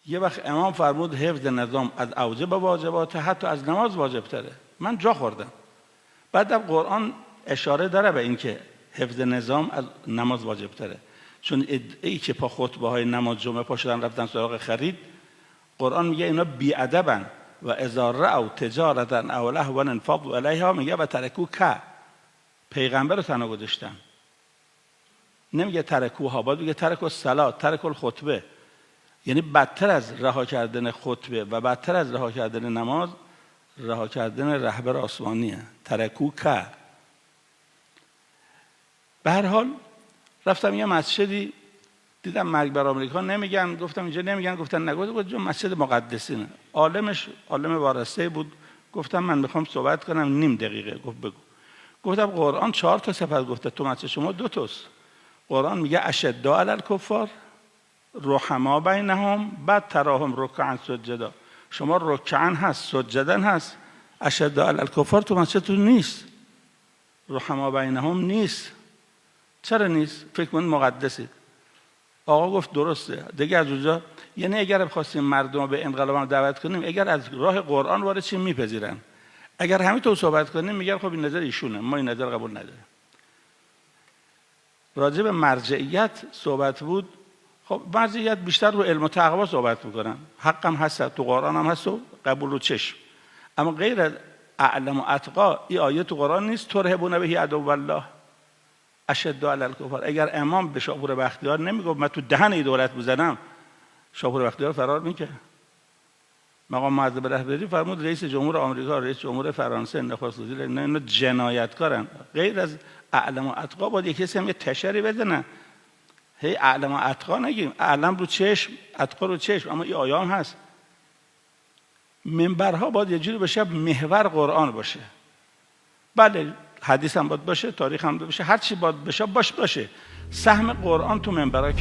یه وقت امام فرمود حفظ نظام از اوجب واجبات، حتی از نماز واجب تره. من جا خوردم. بعدم قرآن اشاره داره به این که حفظ نظام از نماز واجب تره، چون ای که پا خطبه های نماز جمعه پا شدن رفتن سراغ خرید، قرآن میگه اینا بی‌ادبن و اذا رأوا تجارتا او لهوا انفضوا الیها، میگه و ترکوک، پیغمبر رو تنها گذاشتن. نمیگه ترکوها، باید میگه ترک الصلاة، ترک الخطبه. یعنی بدتر از رها کردن خطبه و بدتر از رها کردن نماز، رها کردن رهبر آسمانیه. ترکوک. به هر حال رفتم یه مسجدی دیدم مرگ بر آمریکا نمیگن، گفتم اینجا نمیگن، گفتن نگفت مسجد مقدسینه. عالم وارسته بود. گفتم من میخوام صحبت کنم نیم دقیقه. گفت بگو. گفتم قرآن 4 تا صفت گفته، تو مسجد شما 2 تاست. قرآن میگه اشداء علی الکفار رحما بینهم، بعد تراهم رکعا سجدا. شما رکعا هست، سجدا هست، اشداء علی الکفار تو مسجدتون نیست، رحما بینهم نیست. چرا نیست؟ فکر کنید مقدسید. آقا گفت درسته. دیگه از اونجا یعنی اگر بخواستیم مردم به انقلاب دعوت کنیم، اگر از راه قرآن وارد چی میپذیرن، اگر همینطور صحبت کنیم میگن خب این نظر ایشونه، ما این نظر قبول نداریم. راجع به مرجعیت صحبت بود. خب مرجعیت بیشتر رو علم و تقوا صحبت میکنن. حق هم هست، تو قرآن هم هست و قبول و چشم. اما غیر از اعلم و اتقا، این آیه تو قرآن نیست. ترهبون به عدو الله اشداء علی الکفار. اگر امام به شاپور بختیار نمیگفت من تو دهن این دولت بزنم، شاپور بختیار فرار میکرد. مقام معظم رهبری فرمود رئیس جمهور آمریکا، رئیس جمهور فرانسه، نخست وزیر، اینا جنایتکارن. غیر از اعلم و اتقا باید یک کسی هم یه تشری بزنه. هی اعلم و اتقا نگیم، اعلم رو چشم، اتقا رو چشم. اما این آیام هست. منبرها باید یه جوری بشه محور قرآن باشه. بله حدیث هم باید باشه، تاریخ هم باید باشه، هر چی باید باشه باشه. سهم قرآن تو منبرها